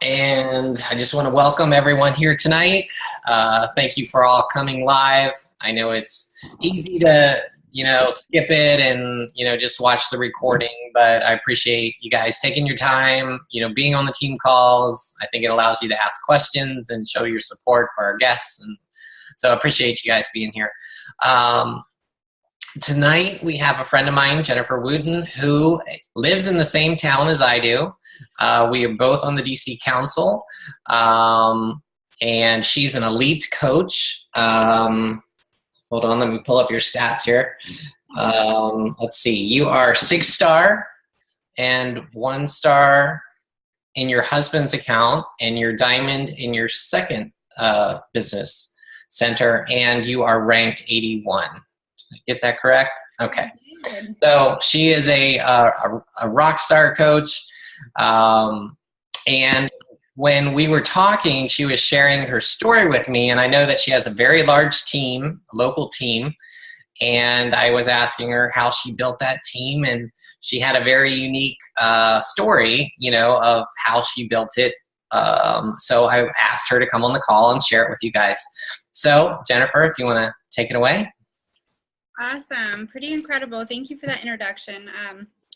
And I just want to welcome everyone here tonight. Thank you for all coming live. I know it's easy to, skip it and, just watch the recording, but I appreciate you guys taking your time, being on the team calls. I think it allows you to ask questions and show your support for our guests. And so I appreciate you guys being here. Tonight we have a friend of mine, Jennifer Wooten, who lives in the same town as I do. We are both on the DC Council, and she's an elite coach. Hold on, let me pull up your stats here. Let's see, you are 6-star and 1-star in your husband's account, and you're diamond in your second business center, and you are ranked 81. Get that correct? Okay. So she is a rock star coach. And when we were talking, she was sharing her story with me, and I know that she has a very large team, a local team, and I was asking her how she built that team, and she had a very unique story, of how she built it. So I asked her to come on the call and share it with you guys. So Jennifer, if you want to take it away. Awesome. Pretty incredible. Thank you for that introduction.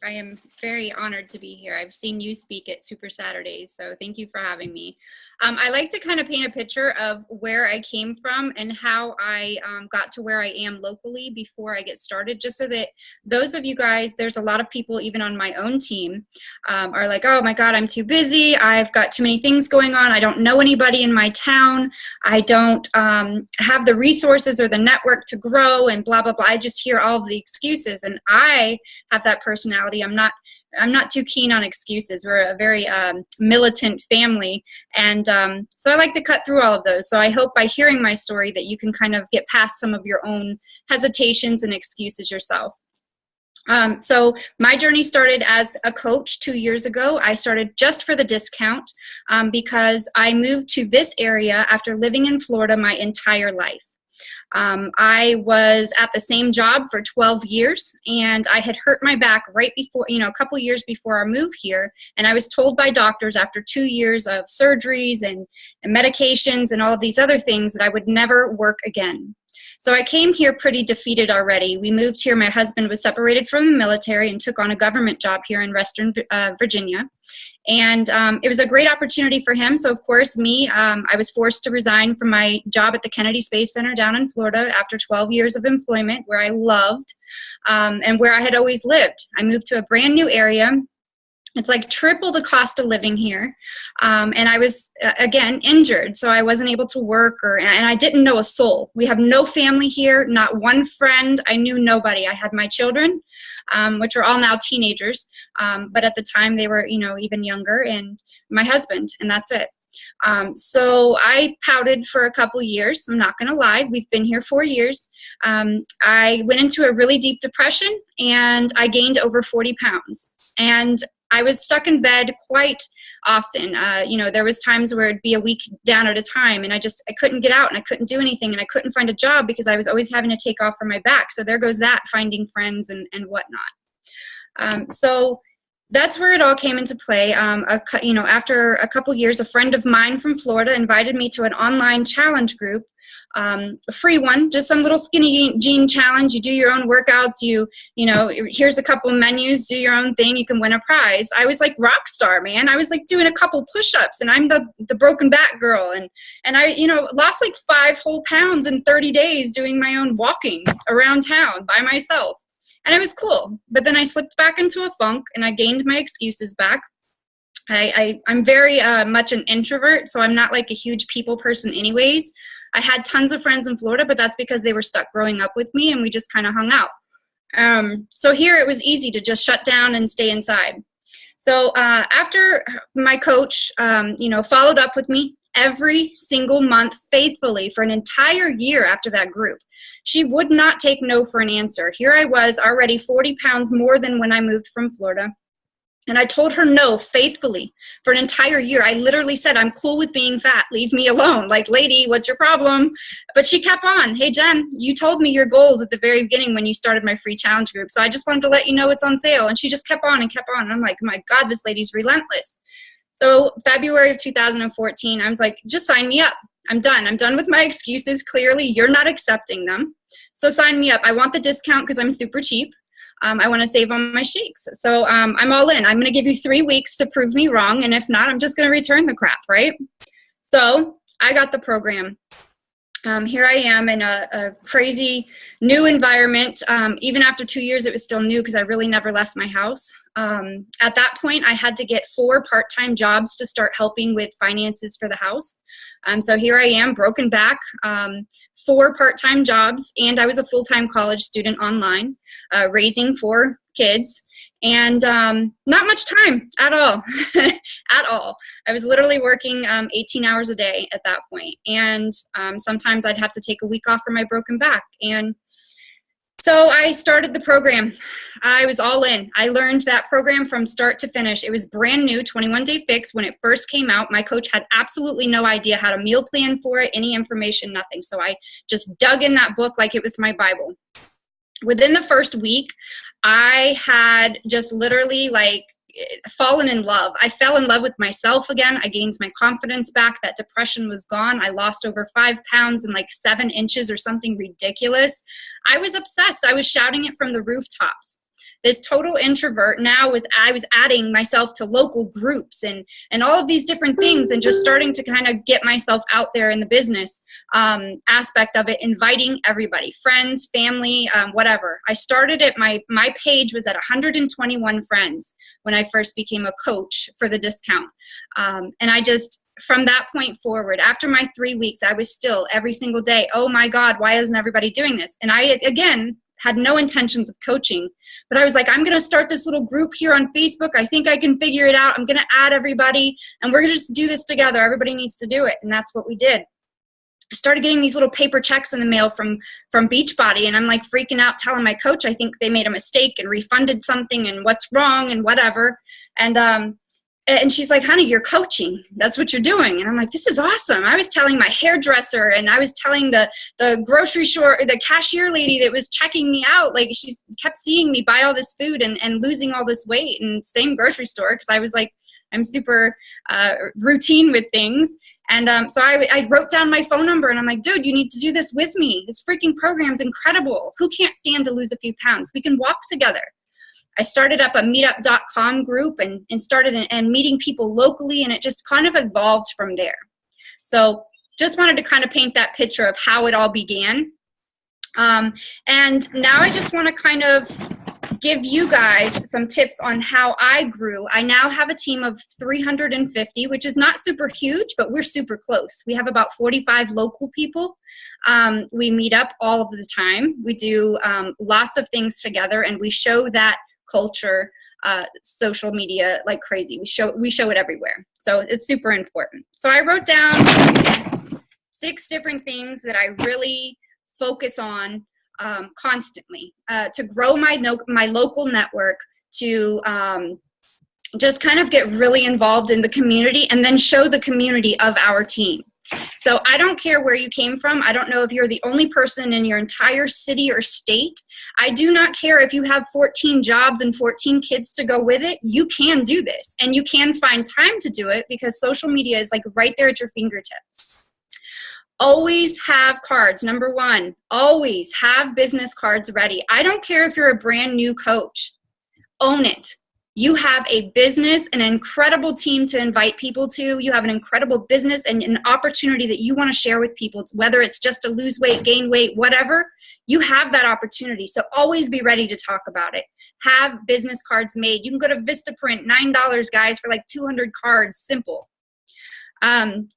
I am very honored to be here. I've seen you speak at Super Saturdays, so thank you for having me. I like to kind of paint a picture of where I came from and how I got to where I am locally before I get started, just so that those of you guys, there's a lot of people even on my own team are like, oh my God, I'm too busy. I've got too many things going on. I don't know anybody in my town. I don't have the resources or the network to grow and blah, blah, blah. I just hear all of the excuses, and I have that personality. I'm not too keen on excuses. We're a very militant family, and so I like to cut through all of those. So I hope by hearing my story that you can kind of get past some of your own hesitations and excuses yourself. So my journey started as a coach 2 years ago. I started just for the discount because I moved to this area after living in Florida my entire life. I was at the same job for 12 years, and I had hurt my back right before, a couple years before our move here. And I was told by doctors after 2 years of surgeries and medications and all of these other things that I would never work again. So I came here pretty defeated already. We moved here. My husband was separated from the military and took on a government job here in Western Virginia. And it was a great opportunity for him. So, of course, I was forced to resign from my job at the Kennedy Space Center down in Florida after 12 years of employment, where I loved and where I had always lived. I moved to a brand new area. It's like triple the cost of living here. And I was, again, injured, so I wasn't able to work, and I didn't know a soul. We have no family here, not one friend. I knew nobody. I had my children, which are all now teenagers, but at the time they were, even younger, and my husband, and that's it. So I pouted for a couple years. I'm not going to lie. We've been here 4 years. I went into a really deep depression, and I gained over 40 pounds. And I was stuck in bed quite often. There was times where it'd be a week down at a time, and I couldn't get out, and I couldn't do anything, and I couldn't find a job because I was always having to take off from my back. So there goes that, finding friends and whatnot. So that's where it all came into play. After a couple years, a friend of mine from Florida invited me to an online challenge group, a free one, just some little skinny jean challenge. You do your own workouts. Here's a couple menus, do your own thing. You can win a prize. I was like rock star, man. I was like doing a couple push-ups, and I'm the broken back girl. And I, lost like 5 whole pounds in 30 days doing my own walking around town by myself. And it was cool. But then I slipped back into a funk, and I gained my excuses back. I'm very much an introvert, so I'm not like a huge people person anyways. I had tons of friends in Florida, but that's because they were stuck growing up with me, and we just kind of hung out. So here it was easy to just shut down and stay inside. So after my coach, followed up with me every single month faithfully for an entire year after that group, she would not take no for an answer. Here I was already 40 pounds more than when I moved from Florida. And I told her no faithfully for an entire year. I literally said, I'm cool with being fat. Leave me alone. Like, lady, what's your problem? But she kept on. Hey, Jen, you told me your goals at the very beginning when you started my free challenge group. So I just wanted to let you know it's on sale. And she just kept on and kept on. And I'm like, my God, this lady's relentless. So February of 2014, I was like, just sign me up. I'm done. I'm done with my excuses. Clearly, you're not accepting them. So sign me up. I want the discount because I'm super cheap. I want to save on my shakes. So I'm all in. I'm going to give you 3 weeks to prove me wrong. And if not, I'm just going to return the crap, right? So I got the program. Here I am in a crazy new environment. Even after 2 years, it was still new because I really never left my house. At that point, I had to get 4 part-time jobs to start helping with finances for the house. So here I am, broken back, 4 part-time jobs, and I was a full-time college student online, raising 4 kids. And not much time at all, at all. I was literally working 18 hours a day at that point. And sometimes I'd have to take a week off for my broken back. And so I started the program. I was all in. I learned that program from start to finish. It was brand new, 21-day fix. When it first came out, my coach had absolutely no idea how to meal plan for it, any information, nothing. So I just dug in that book like it was my Bible. Within the first week, I had just literally like fallen in love. I fell in love with myself again. I gained my confidence back. That depression was gone. I lost over 5 pounds in like 7 inches or something ridiculous. I was obsessed. I was shouting it from the rooftops. This total introvert now I was adding myself to local groups and all of these different things and just starting to kind of get myself out there in the business aspect of it, inviting everybody, friends, family, whatever. I started it, my page was at 121 friends when I first became a coach for the discount. And I just, from that point forward, after my 3 weeks, I was still every single day, oh my God, why isn't everybody doing this? And I, again, had no intentions of coaching, but I was like, I'm going to start this little group here on Facebook. I think I can figure it out. I'm going to add everybody and we're going to just do this together. Everybody needs to do it. And that's what we did. I started getting these little paper checks in the mail from Beachbody, and I'm like freaking out, telling my coach I think they made a mistake and refunded something and what's wrong and whatever. And she's like, honey, you're coaching. That's what you're doing. And I'm like, this is awesome. I was telling my hairdresser and I was telling the grocery store, the cashier lady that was checking me out. Like she kept seeing me buy all this food and losing all this weight, and same grocery store. Cause I was like, I'm super routine with things. And so I wrote down my phone number and I'm like, dude, you need to do this with me. This freaking program's incredible. Who can't stand to lose a few pounds? We can walk together. I started up a meetup.com group and started and meeting people locally, and it just kind of evolved from there. So just wanted to kind of paint that picture of how it all began. And now I just want to kind of give you guys some tips on how I grew. I now have a team of 350, which is not super huge, but we're super close. We have about 45 local people. We meet up all of the time. We do lots of things together, and we show that culture, social media like crazy. We show it everywhere. So it's super important. So I wrote down 6 different things that I really focus on constantly to grow my local network, to just kind of get really involved in the community and then show the community of our team. So I don't care where you came from. I don't know if you're the only person in your entire city or state. I do not care if you have 14 jobs and 14 kids to go with it. You can do this, and you can find time to do it because social media is like right there at your fingertips. Always have cards. Number 1, always have business cards ready. I don't care if you're a brand new coach. Own it. You have a business, an incredible team to invite people to. You have an incredible business and an opportunity that you want to share with people, whether it's just to lose weight, gain weight, whatever. You have that opportunity. So always be ready to talk about it. Have business cards made. You can go to Vistaprint, $9, guys, for like 200 cards. Simple.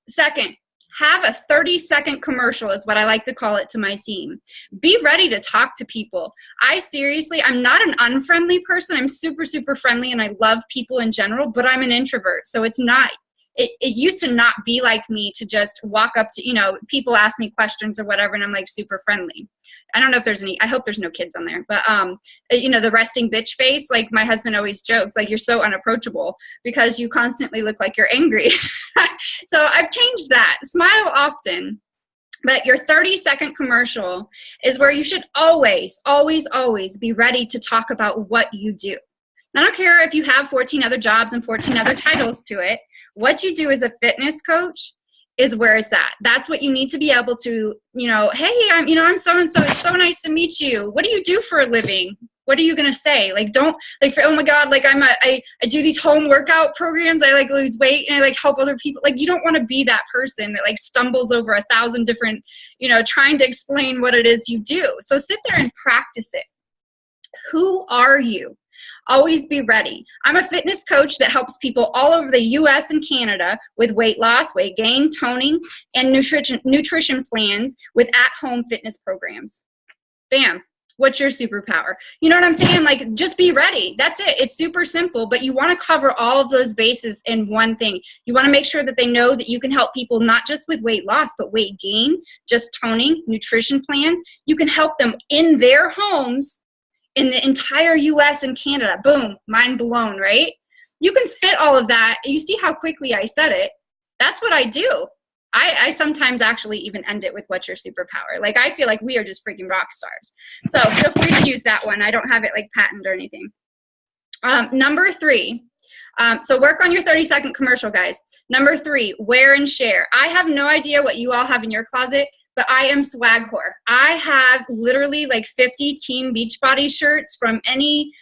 Second, have a 30-second commercial is what I like to call it to my team. Be ready to talk to people. I'm not an unfriendly person. I'm super, super friendly and I love people in general, but I'm an introvert. So it used to not be like me to just walk up to, people ask me questions or whatever and I'm like super friendly. I don't know if I hope there's no kids on there, but the resting bitch face, like my husband always jokes, like you're so unapproachable because you constantly look like you're angry. So I've changed that. Smile often. But your 30-second commercial is where you should always, always, always be ready to talk about what you do. I don't care if you have 14 other jobs and 14 other titles to it. What you do as a fitness coach is where it's at. That's what you need to be able to, hey, I'm so-and-so. It's so nice to meet you. What do you do for a living? What are you going to say? Like, don't like, oh my God, like I do these home workout programs. I like lose weight and I like help other people. Like, you don't want to be that person that like stumbles over 1,000 different, trying to explain what it is you do. So sit there and practice it. Who are you? Always be ready. I'm a fitness coach that helps people all over the US and Canada with weight loss, weight gain, toning, and nutrition plans with at-home fitness programs. Bam. What's your superpower? You know what I'm saying? Like, just be ready. That's it. It's super simple, but you want to cover all of those bases in one thing. You want to make sure that they know that you can help people not just with weight loss, but weight gain, just toning, nutrition plans. You can help them in their homes in the entire US and Canada. Boom, mind blown, right? You can fit all of that. You see how quickly I said it. That's what I do. I sometimes actually even end it with what's your superpower. Like, I feel like we are just freaking rock stars. So feel free to use that one. I don't have it like patented or anything. Number 3. So work on your 30-second commercial, guys. Number 3, wear and share. I have no idea what you all have in your closet, but I am swag whore. I have literally like 50 Team Beachbody shirts from any,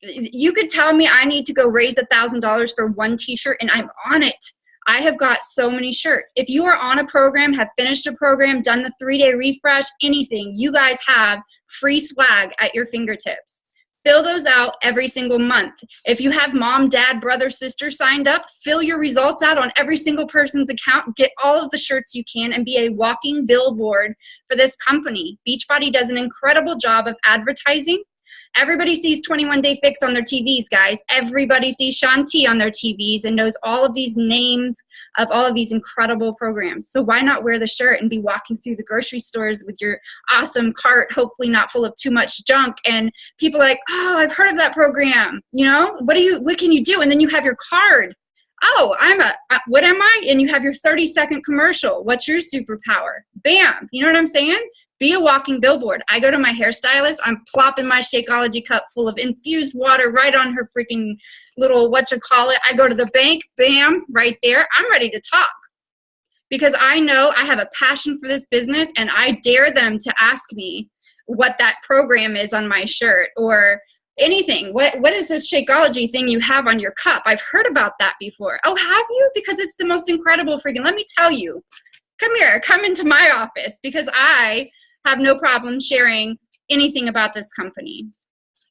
you could tell me I need to go raise $1,000 for one t-shirt and I'm on it. I have got so many shirts. If you are on a program, have finished a program, done the 3-day refresh, anything, you guys have free swag at your fingertips. Fill those out every single month. If you have mom, dad, brother, sister signed up, fill your results out on every single person's account. Get all of the shirts you can and be a walking billboard for this company. Beachbody does an incredible job of advertising. Everybody sees 21 Day Fix on their TVs, guys. Everybody sees Shaun T on their TVs and knows all of these names of all of these incredible programs. So why not wear the shirt and be walking through the grocery stores with your awesome cart, hopefully not full of too much junk, and people are like, oh, I've heard of that program. What can you do? And then you have your card. Oh, what am I? And you have your 30-second commercial. What's your superpower? Bam. You know what I'm saying? Be a walking billboard. I go to my hairstylist. I'm plopping my Shakeology cup full of infused water right on her freaking little I go to the bank. Bam, right there. I'm ready to talk because I know I have a passion for this business and I dare them to ask me what that program is on my shirt or anything. What is this Shakeology thing you have on your cup? I've heard about that before. Oh, have you? Because it's the most incredible freaking, let me tell you. Come here, come into my office because I have no problem sharing anything about this company.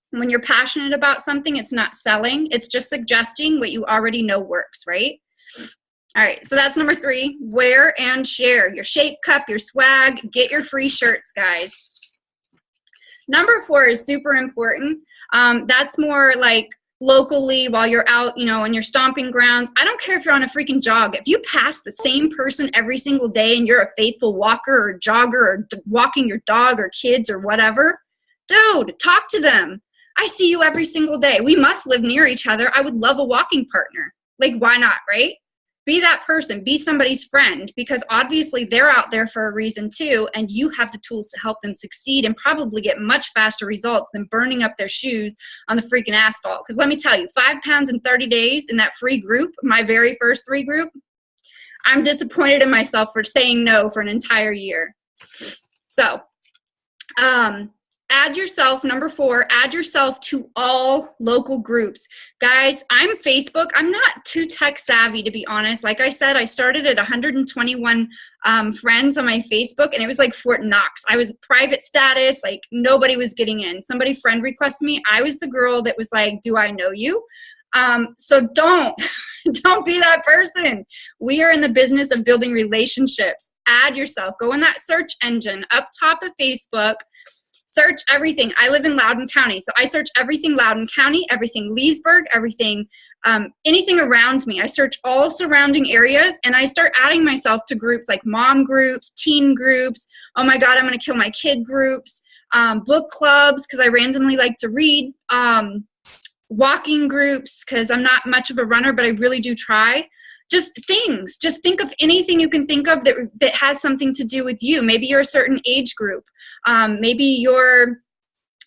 When you're passionate about something, it's not selling. It's just suggesting what you already know works, right? All right, so that's number 3. Wear and share. Your shake cup, your swag. Get your free shirts, guys. Number 4 is super important. That's more like locally while you're out, on your stomping grounds. I don't care if you're on a freaking jog. If you pass the same person every single day and you're a faithful walker or jogger or walking your dog or kids or whatever, dude, talk to them. I see you every single day. We must live near each other. I would love a walking partner. Like, why not, right? Be that person. Be somebody's friend because obviously they're out there for a reason too, and you have the tools to help them succeed and probably get much faster results than burning up their shoes on the freaking asphalt. Because let me tell you, 5 pounds in 30 days in that free group, my very first 3 group, I'm disappointed in myself for saying no for an entire year. So, add yourself, number 4, add yourself to all local groups. Guys, I'm Facebook. I'm not too tech savvy, to be honest. Like I said, I started at 121 friends on my Facebook, and it was like Fort Knox. I was private status. Like, nobody was getting in. Somebody friend requested me. I was the girl that was like, do I know you? So don't be that person. We are in the business of building relationships. Add yourself. Go in that search engine up top of Facebook. Search everything. I live in Loudoun County, so I search everything Loudoun County, everything Leesburg, everything, anything around me. I search all surrounding areas, and I start adding myself to groups like mom groups, teen groups, oh my God, I'm going to kill my kid groups, book clubs because I randomly like to read, walking groups because I'm not much of a runner, but I really do try. Just things. Just think of anything you can think of that has something to do with you. Maybe you're a certain age group. Maybe you're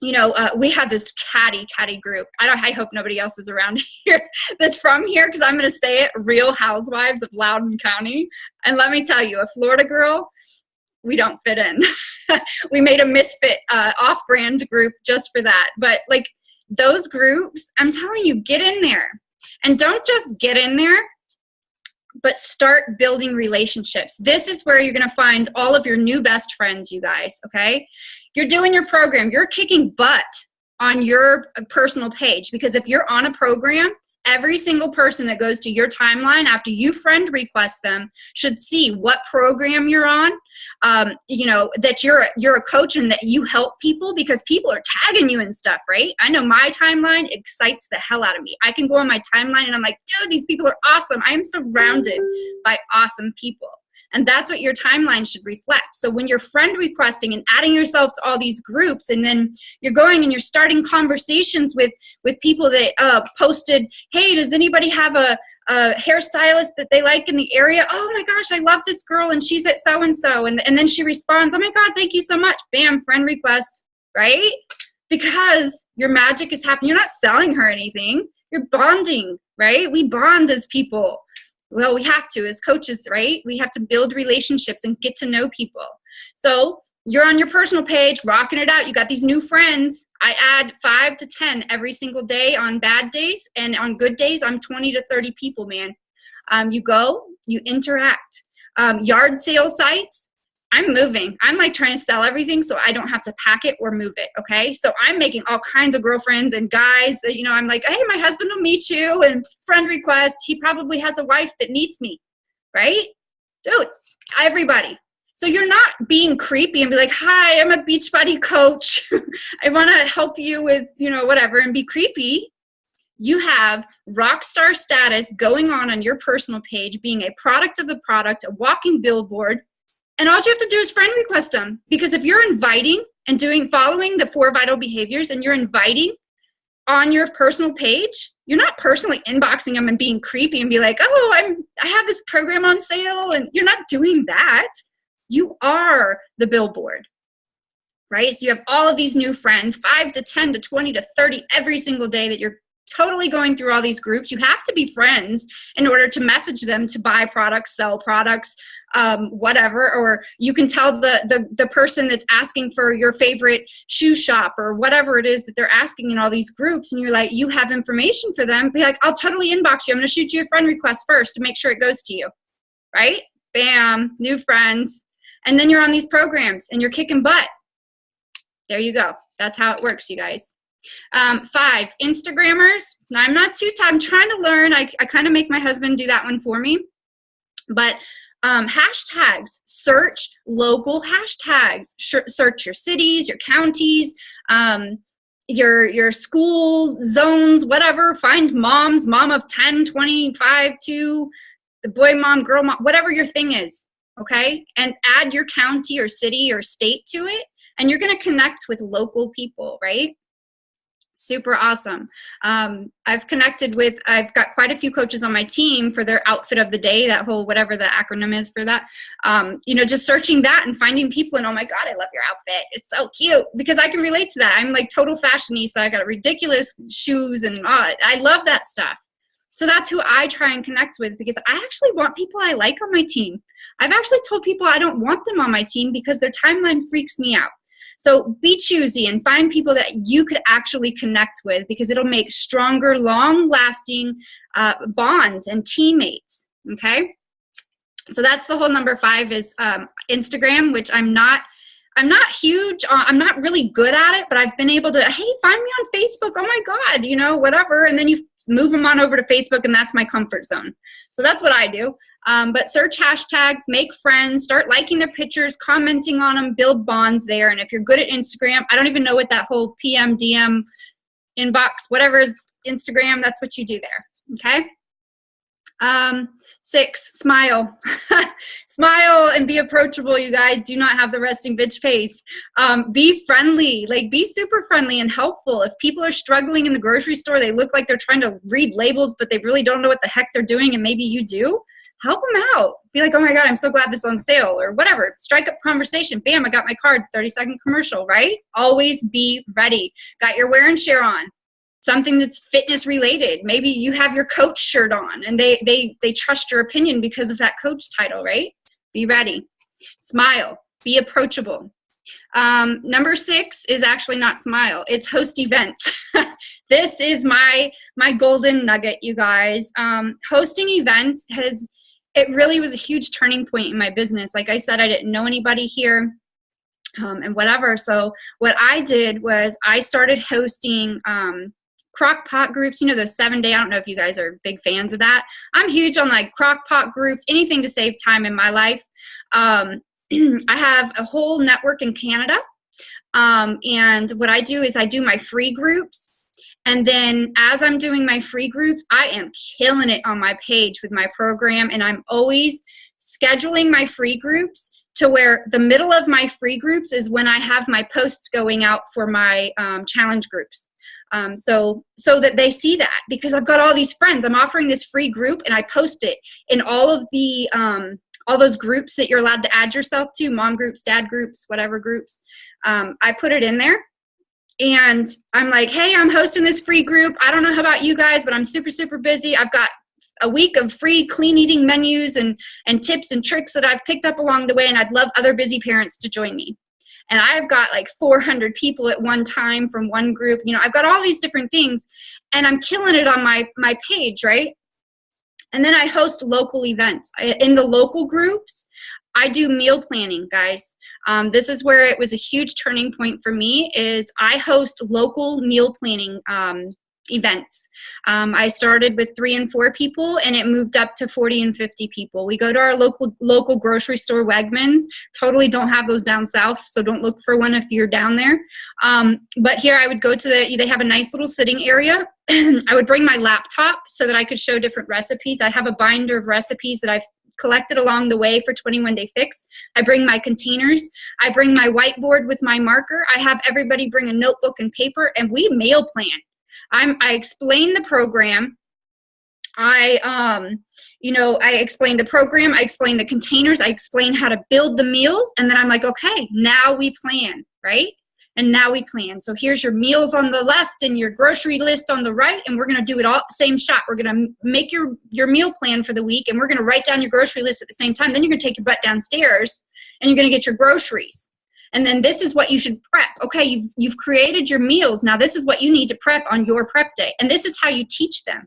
we had this catty group. I hope nobody else is around here that's from here, because I'm going to say it, Real Housewives of Loudoun County. And let me tell you, a Florida girl, we don't fit in. We made a misfit off-brand group just for that. But like those groups, I'm telling you, get in there. And don't just get in there, but start building relationships. This is where you're going to find all of your new best friends, you guys, okay? You're doing your program. You're kicking butt on your personal page, because if you're on a program, every single person that goes to your timeline after you friend request them should see what program you're on, that you're a coach and that you help people, because people are tagging you and stuff, right? I know my timeline excites the hell out of me. I can go on my timeline and I'm like, dude, these people are awesome. I am surrounded by awesome people. And that's what your timeline should reflect. So when you're friend requesting and adding yourself to all these groups, and then you're going and you're starting conversations with people that posted, hey, does anybody have a hairstylist that they like in the area? Oh my gosh, I love this girl and she's at so-and-so. And then she responds, oh my God, thank you so much. Bam, friend request, right? Because your magic is happening. You're not selling her anything. You're bonding, right? We bond as people. Well, we have to as coaches, right? We have to build relationships and get to know people. So you're on your personal page, rocking it out. You got these new friends. I add 5 to 10 every single day on bad days. And on good days, I'm 20 to 30 people, man. You go, you interact. Yard sale sites, I'm moving. I'm like trying to sell everything so I don't have to pack it or move it, okay? So I'm making all kinds of girlfriends and guys. I'm like, hey, my husband will meet you, and friend request. He probably has a wife that needs me, right? Dude, everybody. So you're not being creepy and be like, hi, I'm a Beachbody coach. I want to help you with, whatever, and be creepy. You have rock star status going on your personal page, being a product of the product, a walking billboard. And all you have to do is friend request them. Because if you're inviting and following the 4 vital behaviors, and you're inviting on your personal page, you're not personally inboxing them and being creepy and be like, oh, I have this program on sale. And you're not doing that. You are the billboard, right? So you have all of these new friends, 5 to 10 to 20 to 30 every single day that you're totally going through all these groups. You have to be friends in order to message them to buy products, sell products, whatever. Or you can tell the person that's asking for your favorite shoe shop or whatever it is that they're asking in all these groups, and you're like, you have information for them. Be like, I'll totally inbox you. I'm going to shoot you a friend request first to make sure it goes to you, right? Bam, new friends. And then you're on these programs and you're kicking butt. There you go. That's how it works, you guys. 5, Instagrammers. Now, I'm trying to learn. I kind of make my husband do that one for me. But hashtags, search local hashtags, search your cities, your counties, your schools, zones, whatever. Find moms, mom of 10, 25, 2, the boy mom, girl mom, whatever your thing is, okay? And add your county or city or state to it, and you're going to connect with local people, right? Super awesome. I've got quite a few coaches on my team for their outfit of the day, that whole, whatever the acronym is for that. Just searching that and finding people and, oh my God, I love your outfit. It's so cute, because I can relate to that. I'm like total fashionista. I got ridiculous shoes and I love that stuff. So that's who I try and connect with, because I actually want people I like on my team. I've actually told people I don't want them on my team because their timeline freaks me out. So be choosy and find people that you could actually connect with, because it'll make stronger, long-lasting bonds and teammates, okay? So that's the whole number 5 is Instagram, which I'm not huge on. I'm not really good at it, but I've been able to, hey, find me on Facebook. Oh my God, whatever. And then you move them on over to Facebook, and that's my comfort zone. So that's what I do. But search hashtags, make friends, start liking their pictures, commenting on them, build bonds there. And if you're good at Instagram, I don't even know what that whole PM, DM, inbox, whatever is Instagram, that's what you do there, okay? 6, smile. Smile and be approachable, you guys. Do not have the resting bitch face. Be friendly, be super friendly and helpful. If people are struggling in the grocery store, they look like they're trying to read labels, but they really don't know what the heck they're doing, and maybe you do, help them out. Be like, oh my God, I'm so glad this is on sale or whatever. Strike up conversation. Bam, I got my card, 30-second commercial, right? Always be ready. Got your wear and share on. Something that's fitness related. Maybe you have your coach shirt on and they trust your opinion because of that coach title, right? Be ready. Smile. Be approachable. Number 6 is actually not smile. It's host events. This is my golden nugget, you guys. Hosting events it really was a huge turning point in my business. Like I said, I didn't know anybody here and whatever. So what I did was I started hosting crock pot groups, you know, those 7-day, I don't know if you guys are big fans of that. I'm huge on like crock pot groups, anything to save time in my life. I have a whole network in Canada. And what I do is I do my free groups. And then as I'm doing my free groups, I am killing it on my page with my program. And I'm always scheduling my free groups to where the middle of my free groups is when I have my posts going out for my challenge groups. So that they see that, because I've got all these friends. I'm offering this free group and I post it in all of the all those groups that you're allowed to add yourself to, mom groups, dad groups, whatever groups. I put it in there and I'm like, hey, I'm hosting this free group. I don't know how about you guys, but I'm super, super busy. I've got a week of free clean eating menus and tips and tricks that I've picked up along the way. And I'd love other busy parents to join me. And I've got like 400 people at one time from one group. You know, I've got all these different things and I'm killing it on my page, right? And then I host local events. In the local groups, I do meal planning, guys. This is where it was a huge turning point for me, is I host local meal planning events. I started with 3 and 4 people and it moved up to 40 and 50 people. We go to our local grocery store, Wegmans. Totally don't have those down south, so don't look for one if you're down there. But here I would go to they have a nice little sitting area. I would bring my laptop so that I could show different recipes. I have a binder of recipes that I've collected along the way for 21 Day Fix. I bring my containers. I bring my whiteboard with my marker. I have everybody bring a notebook and paper and we meal plan. I explain the program. I explain the program. I explain the containers. I explain how to build the meals. And then I'm like, okay, now we plan, right? And now we plan. So here's your meals on the left and your grocery list on the right. And we're going to do it all same shot. We're going to make your meal plan for the week. And we're going to write down your grocery list at the same time. Then you're going to take your butt downstairs and you're going to get your groceries. And then this is what you should prep. Okay, you've created your meals. Now this is what you need to prep on your prep day. And this is how you teach them.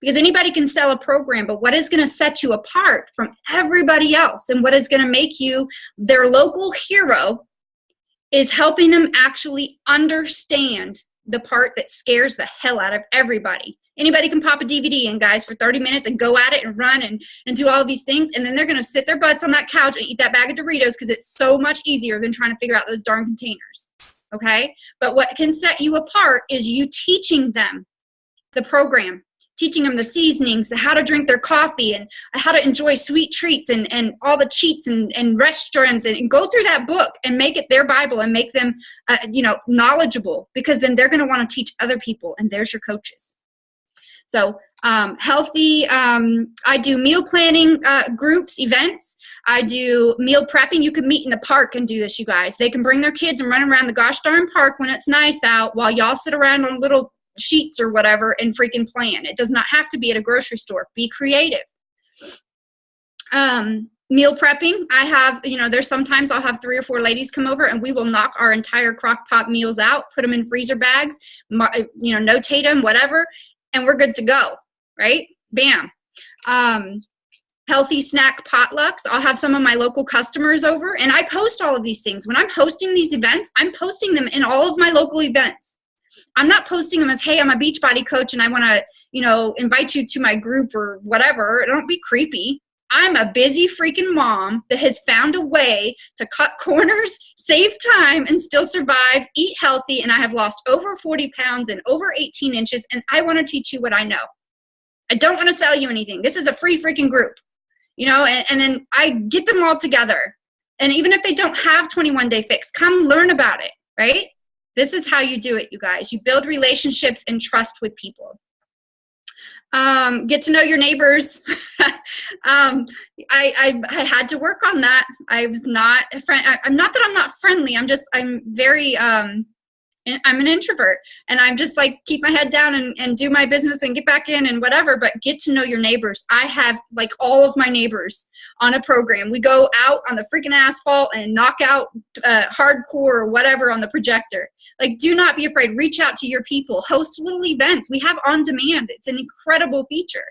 Because anybody can sell a program, but what is going to set you apart from everybody else and what is going to make you their local hero is helping them actually understand the part that scares the hell out of everybody. Anybody can pop a DVD in, guys, for 30 minutes and go at it and run and do all these things. And then they're going to sit their butts on that couch and eat that bag of Doritos because it's so much easier than trying to figure out those darn containers. Okay? But what can set you apart is you teaching them the program, teaching them the seasonings, how to drink their coffee and how to enjoy sweet treats and all the cheats and restaurants and go through that book and make it their Bible and make them, knowledgeable, because then they're going to want to teach other people and there's your coaches. So healthy, I do meal planning groups, events. I do meal prepping. You can meet in the park and do this, you guys. They can bring their kids and run around the gosh darn park when it's nice out while y'all sit around on little sheets or whatever and freaking plan. It does not have to be at a grocery store. Be creative. Meal prepping. I have, there's sometimes I'll have 3 or 4 ladies come over and we will knock our entire crock pot meals out, put them in freezer bags, notate them, whatever, and we're good to go, right? Bam. Healthy snack potlucks. I'll have some of my local customers over and I post all of these things. When I'm hosting these events, I'm posting them in all of my local events. I'm not posting them as, hey, I'm a Beachbody coach and I want to, invite you to my group or whatever. Don't be creepy. I'm a busy freaking mom that has found a way to cut corners, save time, and still survive, eat healthy, and I have lost over 40 pounds and over 18 inches, and I want to teach you what I know. I don't want to sell you anything. This is a free freaking group, and then I get them all together. And even if they don't have 21 Day Fix, come learn about it, right? This is how you do it, you guys. You build relationships and trust with people. Get to know your neighbors. I had to work on that. I was not a friend. I'm not that I'm not friendly. I'm very, I'm an introvert, and I'm just like, keep my head down and do my business and get back in and whatever, but get to know your neighbors. I have like all of my neighbors on a program. We go out on the freaking asphalt and knock out hardcore or whatever on the projector. Like, do not be afraid. Reach out to your people. Host little events. We have on demand. It's an incredible feature.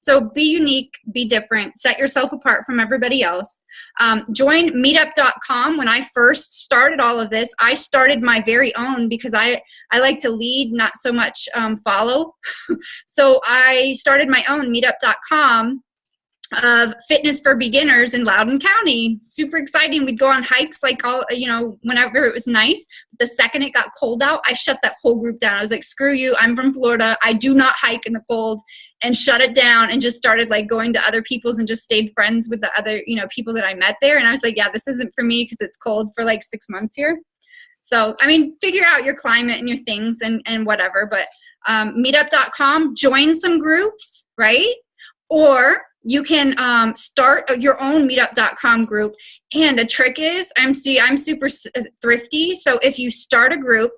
So be unique, be different, set yourself apart from everybody else. Join meetup.com. When I first started all of this, I started my very own because I like to lead, not so much follow. So I started my own meetup.com of fitness for beginners in Loudoun County. Super exciting. We'd go on hikes like whenever it was nice. But the second it got cold out, I shut that whole group down. I was like, screw you. I'm from Florida. I do not hike in the cold, and shut it down and just started like going to other people's and just stayed friends with the other, people that I met there. And I was like, yeah, this isn't for me because it's cold for like 6 months here. So, I mean, figure out your climate and your things and whatever, but meetup.com, join some groups, right? Or you can start your own meetup.com group. And a trick is, I'm super thrifty. So if you start a group,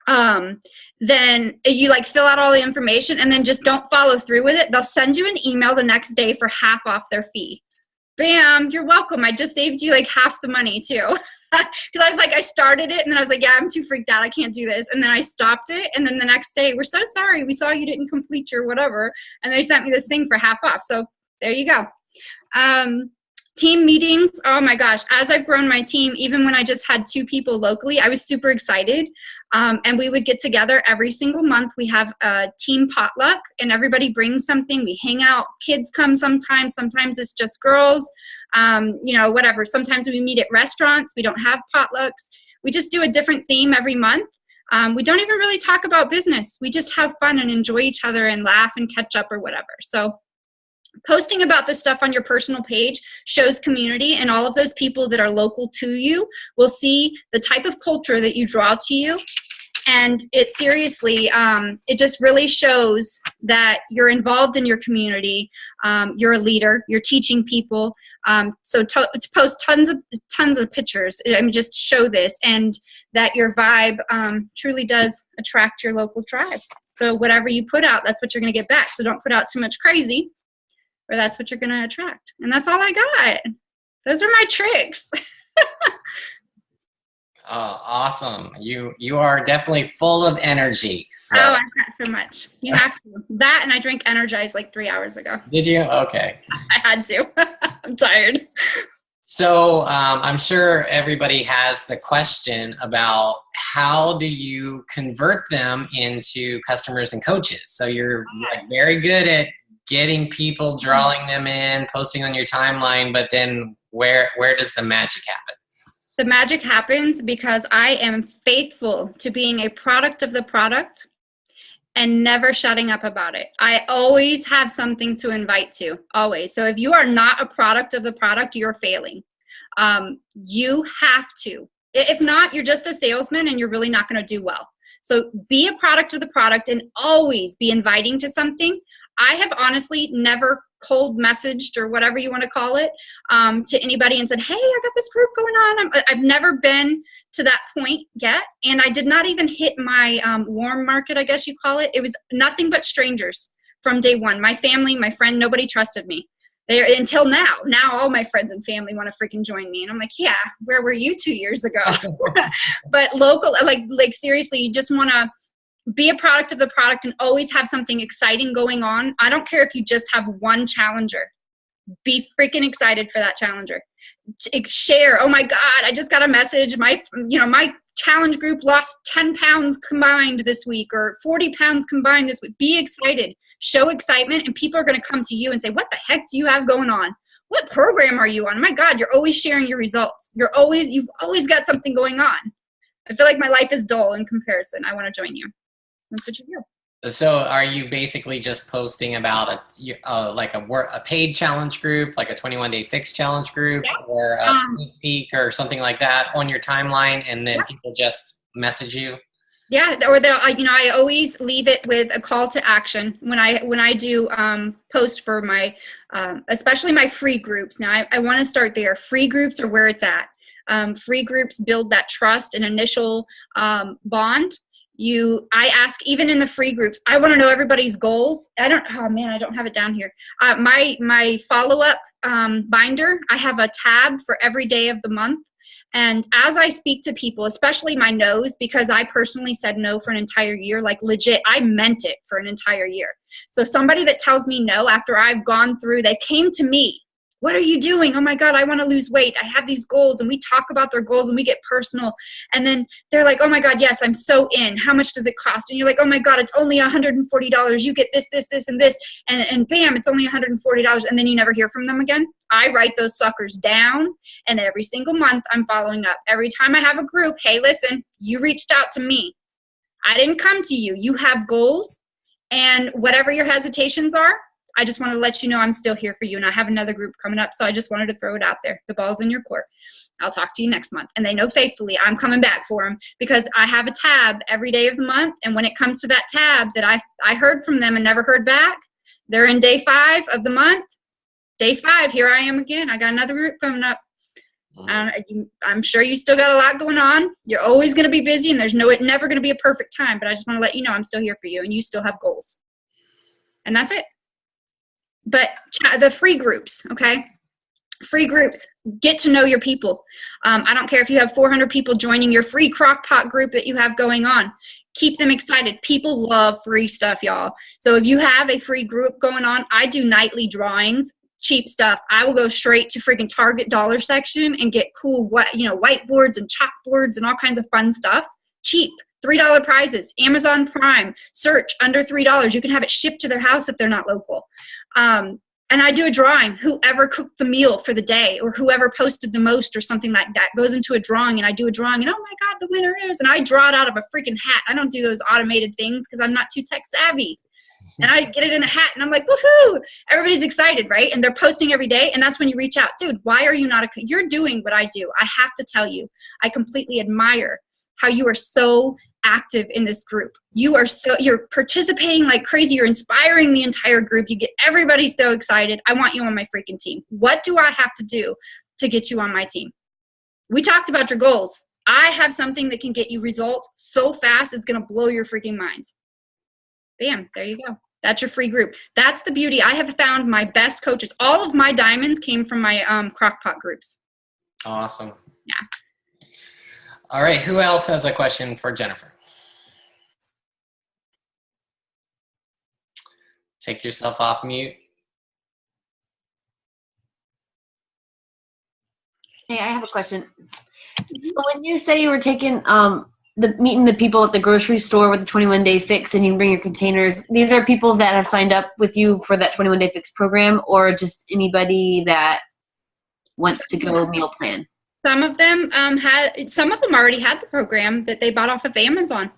then you like fill out all the information and then just don't follow through with it. They'll send you an email the next day for half off their fee. Bam, you're welcome. I just saved you like half the money too. Because I was like, I started it and then I was like, yeah, I'm too freaked out. I can't do this. And then I stopped it. And then the next day, we're so sorry. We saw you didn't complete your whatever. And they sent me this thing for half off. So there you go. Team meetings. Oh my gosh. As I've grown my team, even when I just had 2 people locally, I was super excited. And we would get together every single month. We have a team potluck and everybody brings something. We hang out. Kids come sometimes. Sometimes it's just girls. Whatever. Sometimes we meet at restaurants. We don't have potlucks. We just do a different theme every month. We don't even really talk about business. We just have fun and enjoy each other and laugh and catch up or whatever. So posting about this stuff on your personal page shows community, and all of those people that are local to you will see the type of culture that you draw to you. And it seriously, it just really shows that you're involved in your community. You're a leader. You're teaching people. So to post tons of pictures. I mean, just show this, and that your vibe truly does attract your local tribe. So whatever you put out, that's what you're going to get back. So don't put out too much crazy, or that's what you're going to attract. And that's all I got. Those are my tricks. Awesome. You are definitely full of energy. So. Oh, I've got so much. You have to. That, and I drank Energize like 3 hours ago. Did you? Okay. I had to. I'm tired. So I'm sure everybody has the question about how do you convert them into customers and coaches? So you're like very good at getting people, drawing them in, posting on your timeline, but then where does the magic happen? The magic happens because I am faithful to being a product of the product and never shutting up about it. I always have something to invite to, always. So if you are not a product of the product, you're failing. You have to. If not, you're just a salesman and you're really not going to do well. So be a product of the product and always be inviting to something. I have honestly never cold messaged, or whatever you want to call it, to anybody and said, hey, I got this group going on. I've never been to that point yet. And I did not even hit my warm market, I guess you call it. It was nothing but strangers from day one. My family, my friend, nobody trusted me. Until now. Now all my friends and family want to freaking join me. And I'm like, yeah, where were you 2 years ago? But local, like seriously, you just want to be a product of the product and always have something exciting going on. I don't care if you just have one challenger. Be freaking excited for that challenger. Share. Oh my God, I just got a message. My challenge group lost 10 pounds combined this week, or 40 pounds combined this week. Be excited. Show excitement, and people are going to come to you and say, what the heck do you have going on? What program are you on? My God, you're always sharing your results. You've always got something going on. I feel like my life is dull in comparison. I want to join you. That's what you do. So are you basically just posting about a paid challenge group, like a 21-day fixed challenge group, or a sneak peek or something like that on your timeline, and then people just message you? Yeah, or I always leave it with a call to action when I do post for my, especially my free groups. Now I want to start there. Free groups are where it's at. Free groups build that trust and initial bond. I ask, even in the free groups, I want to know everybody's goals. Oh man, I don't have it down here. My follow-up binder, I have a tab for every day of the month. And as I speak to people, especially my no's, because I personally said no for an entire year, like legit, I meant it for an entire year. So somebody that tells me no after I've gone through, they came to me. What are you doing? Oh my God, I want to lose weight. I have these goals, and we talk about their goals and we get personal. And then they're like, oh my God, yes, I'm so in. How much does it cost? And you're like, oh my God, it's only $140. You get this, this, this, and this. And bam, it's only $140. And then you never hear from them again. I write those suckers down, and every single month I'm following up. Every time I have a group, hey, listen, you reached out to me. I didn't come to you. You have goals, and whatever your hesitations are, I just want to let you know I'm still here for you. And I have another group coming up, so I just wanted to throw it out there. The ball's in your court. I'll talk to you next month. And they know faithfully I'm coming back for them, because I have a tab every day of the month. And when it comes to that tab that I heard from them and never heard back, they're in day 5 of the month. Day 5, here I am again. I got another group coming up. I'm sure you still got a lot going on. You're always going to be busy, and there's never going to be a perfect time. But I just want to let you know I'm still here for you, and you still have goals. And that's it. But the free groups, okay? Free groups, get to know your people. I don't care if you have 400 people joining your free crock pot group that you have going on. Keep them excited. People love free stuff, y'all. So if you have a free group going on, I do nightly drawings, cheap stuff. I will go straight to freaking Target dollar section and get cool, whiteboards and chalkboards and all kinds of fun stuff. Cheap. $3 prizes, Amazon Prime, search under $3. You can have it shipped to their house if they're not local. And I do a drawing. Whoever cooked the meal for the day, or whoever posted the most, or something like that, goes into a drawing, and I do a drawing, and oh my God, the winner is, and I draw it out of a freaking hat. I don't do those automated things because I'm not too tech savvy. And I get it in a hat, and I'm like, woohoo! Everybody's excited, right? And they're posting every day, and that's when you reach out. Dude, why are you not you're doing what I do. I have to tell you, I completely admire how you are so active in this group. You're participating like crazy. You're inspiring the entire group. You get everybody so excited. I want you on my freaking team. What do I have to do to get you on my team? We talked about your goals. I have something that can get you results so fast, it's going to blow your freaking minds. Bam, there you go. That's your free group. That's the beauty. I have found my best coaches. All of my diamonds came from my crockpot groups. Awesome. Yeah. All right, who else has a question for Jennifer? Take yourself off mute. Hey, I have a question. So when you say you were taking meeting the people at the grocery store with the 21-day fix, and you bring your containers, these are people that have signed up with you for that 21-day fix program, or just anybody that wants to go meal plan? Some of them already had the program that they bought off of Amazon.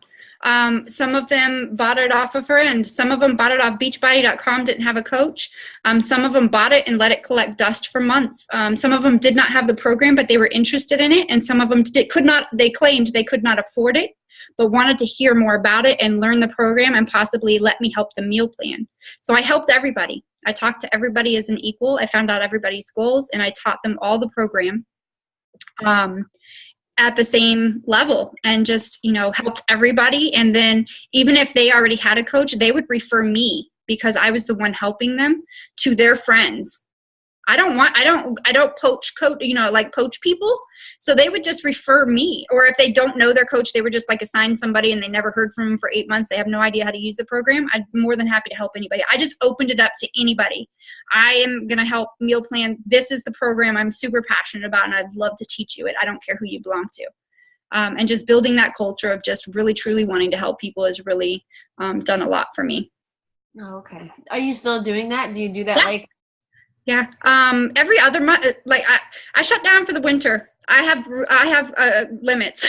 Some of them bought it off a friend. Some of them bought it off beachbody.com, didn't have a coach. Some of them bought it and let it collect dust for months. Some of them did not have the program, but they were interested in it. And some of them they claimed they could not afford it, but wanted to hear more about it and learn the program and possibly let me help the meal plan. So I helped everybody. I talked to everybody as an equal. I found out everybody's goals, and I taught them all the program at the same level, and just, helped everybody. And then even if they already had a coach, they would refer me, because I was the one helping them, to their friends. I don't poach people. So they would just refer me. Or if they don't know their coach, they were just like assigned somebody and they never heard from them for 8 months. They have no idea how to use the program. I'd be more than happy to help anybody. I just opened it up to anybody. I am going to help meal plan. This is the program I'm super passionate about, and I'd love to teach you it. I don't care who you belong to. And just building that culture of just really, truly wanting to help people has really done a lot for me. Oh, okay. Are you still doing that? Do you do that Yeah. Every other month, I shut down for the winter. I have limits.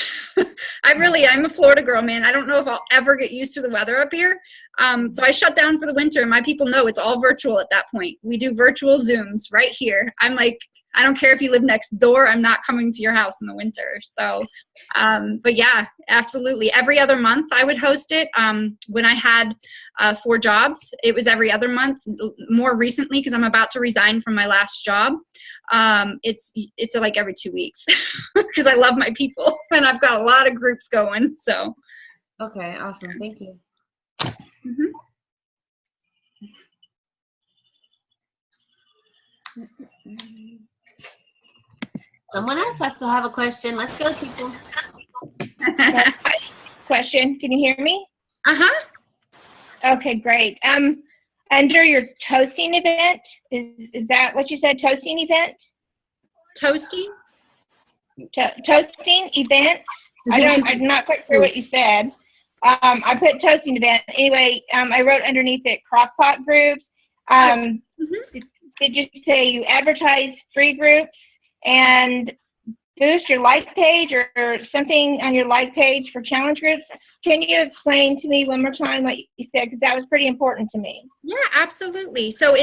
I'm a Florida girl, man. I don't know if I'll ever get used to the weather up here. So I shut down for the winter. My people know it's all virtual at that point. We do virtual Zooms right here. I'm like, I don't care if you live next door. I'm not coming to your house in the winter. So, but yeah, absolutely. Every other month I would host it. When I had 4 jobs, it was every other month. More recently, because I'm about to resign from my last job, it's like every 2 weeks because I love my people and I've got a lot of groups going. So. Okay, awesome. Thank you. Mm-hmm. Someone else has to have a question. Let's go, people. Question. Can you hear me? Uh-huh. Okay, great. Under your toasting event, is that what you said? Toasting event? Toasting? Toasting event? I'm not quite sure what you said. I put toasting event. Anyway, I wrote underneath it crockpot groups. Did you say you advertise free groups and boost your like page or something on your like page for challenge groups? Can you explain to me one more time what you said? Because that was pretty important to me. Yeah, absolutely. So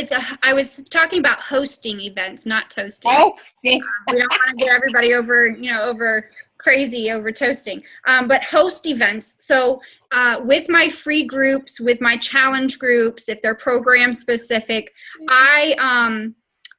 I was talking about hosting events, not toasting. Oh, we don't want to get everybody over crazy over toasting. But host events. So with my free groups, with my challenge groups, if they're program specific,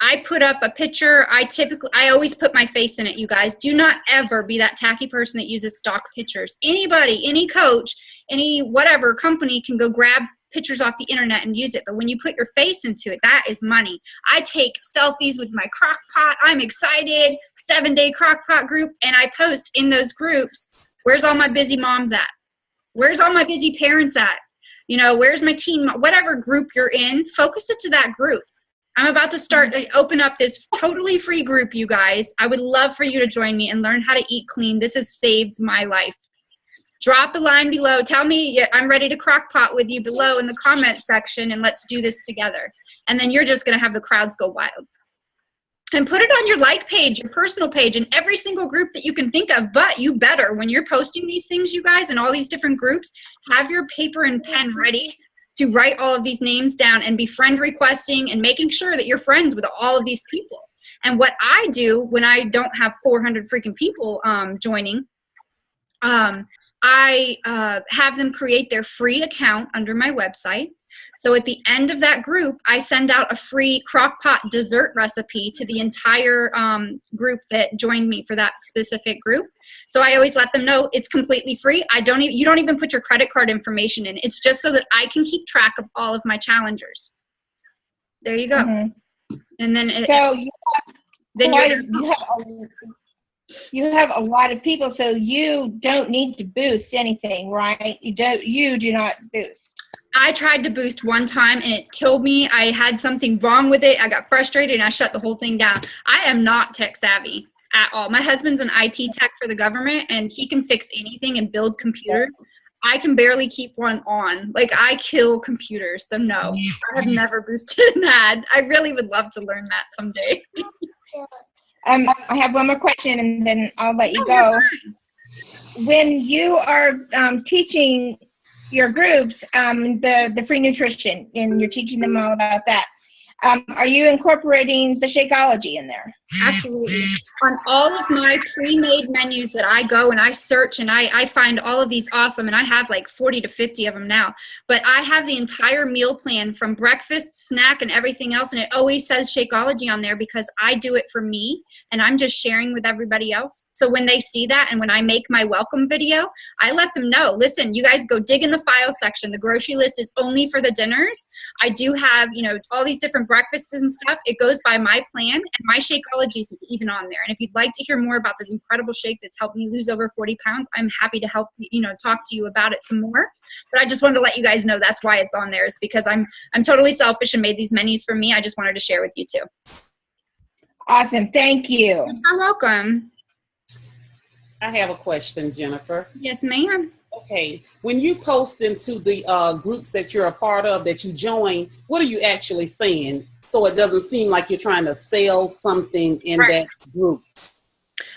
I put up a picture. I always put my face in it, you guys. Do not ever be that tacky person that uses stock pictures. Anybody, any coach, any whatever company can go grab pictures off the internet and use it. But when you put your face into it, that is money. I take selfies with my crock pot. I'm excited. 7-day crock pot group. And I post in those groups, where's all my busy moms at? Where's all my busy parents at? Where's my teen, whatever group you're in, focus it to that group. I'm about to open up this totally free group, you guys. I would love for you to join me and learn how to eat clean. This has saved my life. Drop the line below. Tell me I'm ready to crock pot with you below in the comment section, and let's do this together. And then you're just going to have the crowds go wild. And put it on your like page, your personal page, in every single group that you can think of. But you better, when you're posting these things, you guys, in all these different groups, have your paper and pen ready to write all of these names down and be friend requesting and making sure that you're friends with all of these people. And what I do when I don't have 400 freaking people joining, I have them create their free account under my website. So at the end of that group, I send out a free crockpot dessert recipe to the entire group that joined me for that specific group. So I always let them know it's completely free. You don't even put your credit card information in. It's just so that I can keep track of all of my challengers. There you go. Mm-hmm. And then you have a lot of people, so you don't need to boost anything, right? You do not boost. I tried to boost one time and it told me I had something wrong with it. I got frustrated and I shut the whole thing down. I am not tech savvy at all. My husband's an IT tech for the government and he can fix anything and build computers. I can barely keep one on. Like, I kill computers, so no. I have never boosted an ad. I really would love to learn that someday. I have one more question and then I'll let you go. When you are teaching your groups the free nutrition and you're teaching them all about that, are you incorporating the Shakeology in there? Absolutely. On all of my pre-made menus that I go and I search and I find all of these awesome, and I have like 40 to 50 of them now, but I have the entire meal plan from breakfast, snack, and everything else, and it always says Shakeology on there because I do it for me and I'm just sharing with everybody else. So when they see that and when I make my welcome video, I let them know, listen, you guys go dig in the file section. The grocery list is only for the dinners. I do have, all these different breakfasts and stuff. It goes by my plan, and my Shakeology is even on there. And if you'd like to hear more about this incredible shake that's helped me lose over 40 pounds, I'm happy to help talk to you about it some more. But I just wanted to let you guys know that's why it's on there. It's because I'm totally selfish and made these menus for me. I just wanted to share with you too. Awesome. Thank you. You're so welcome. I have a question, Jennifer. Yes, ma'am. Okay. When you post into the groups that you're a part of, that you join, what are you actually saying? So it doesn't seem like you're trying to sell something in that group.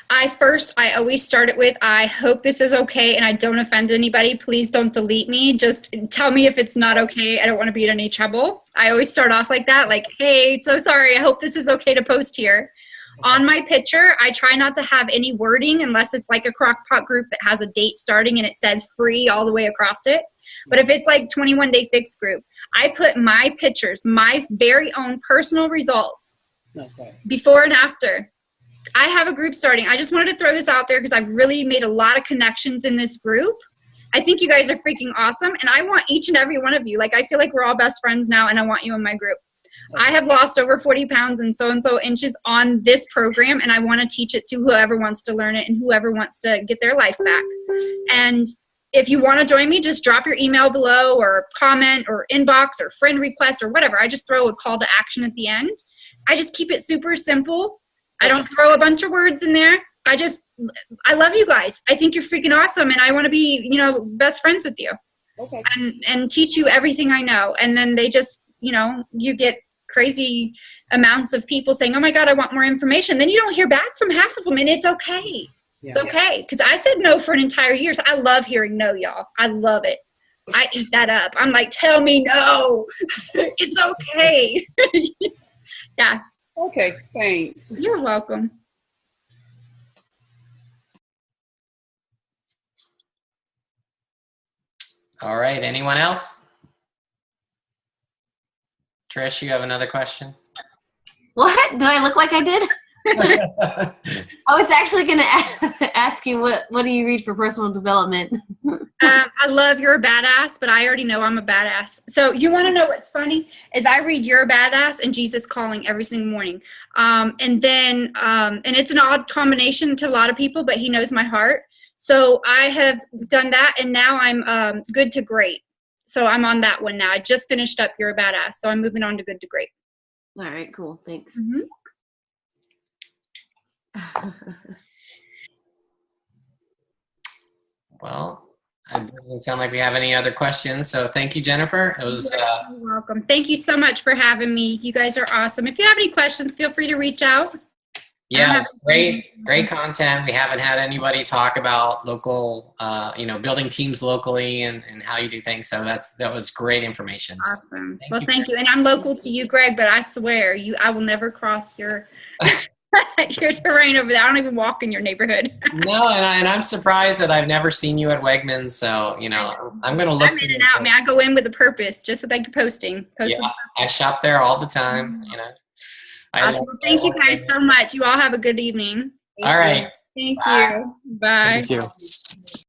I always start it with, I hope this is okay and I don't offend anybody. Please don't delete me. Just tell me if it's not okay. I don't want to be in any trouble. I always start off like that, like, hey, so sorry. I hope this is okay to post here. On my picture, I try not to have any wording unless it's like a crockpot group that has a date starting and it says free all the way across it. But if it's like 21 Day Fix group, I put my pictures, my very own personal results, before and after. I have a group starting. I just wanted to throw this out there because I've really made a lot of connections in this group. I think you guys are freaking awesome, and I want each and every one of you. Like, I feel like we're all best friends now, and I want you in my group. I have lost over 40 pounds and so inches on this program, and I want to teach it to whoever wants to learn it and whoever wants to get their life back. And if you want to join me, just drop your email below or comment or inbox or friend request or whatever. I just throw a call to action at the end. I just keep it super simple. I don't throw a bunch of words in there. I love you guys. I think you're freaking awesome, and I want to be, best friends with you. Okay. And teach you everything I know. And then they just, you get crazy amounts of people saying, oh my God, I want more information. Then you don't hear back from half of them, and it's okay. Yeah. It's okay. Because I said no for an entire year. So I love hearing no, y'all. I love it. I eat that up. I'm like, tell me no. It's okay. Yeah. Okay, thanks. You're welcome. All right, anyone else? Trish, you have another question? What? Did I look like I did? I was actually going to ask you, what do you read for personal development? I love You're a Badass, but I already know I'm a badass. So you want to know what's funny is I read You're a Badass and Jesus Calling every single morning. And it's an odd combination to a lot of people, but he knows my heart. So I have done that, and now I'm Good to Great. So I'm on that one now. I just finished up You're a Badass, so I'm moving on to Good to Great. All right, cool. Thanks. Mm-hmm. Well, it doesn't sound like we have any other questions, so thank you, Jennifer. It was You're welcome. Thank you so much for having me. You guys are awesome. If you have any questions, feel free to reach out. Yeah, it's great content. We haven't had anybody talk about local, building teams locally and how you do things. So that was great information. So awesome. Thank you. And I'm local to you, Greg, but I swear I will never cross your terrain over there. I don't even walk in your neighborhood. No, and I'm surprised that I've never seen you at Wegmans. So, I'm going to look. I'm in and out, man. I go in with a purpose, just like posting. Yeah, I shop there all the time, Awesome. Thank you guys so much. You all have a good evening. All right. Thank you. Bye. Thank you.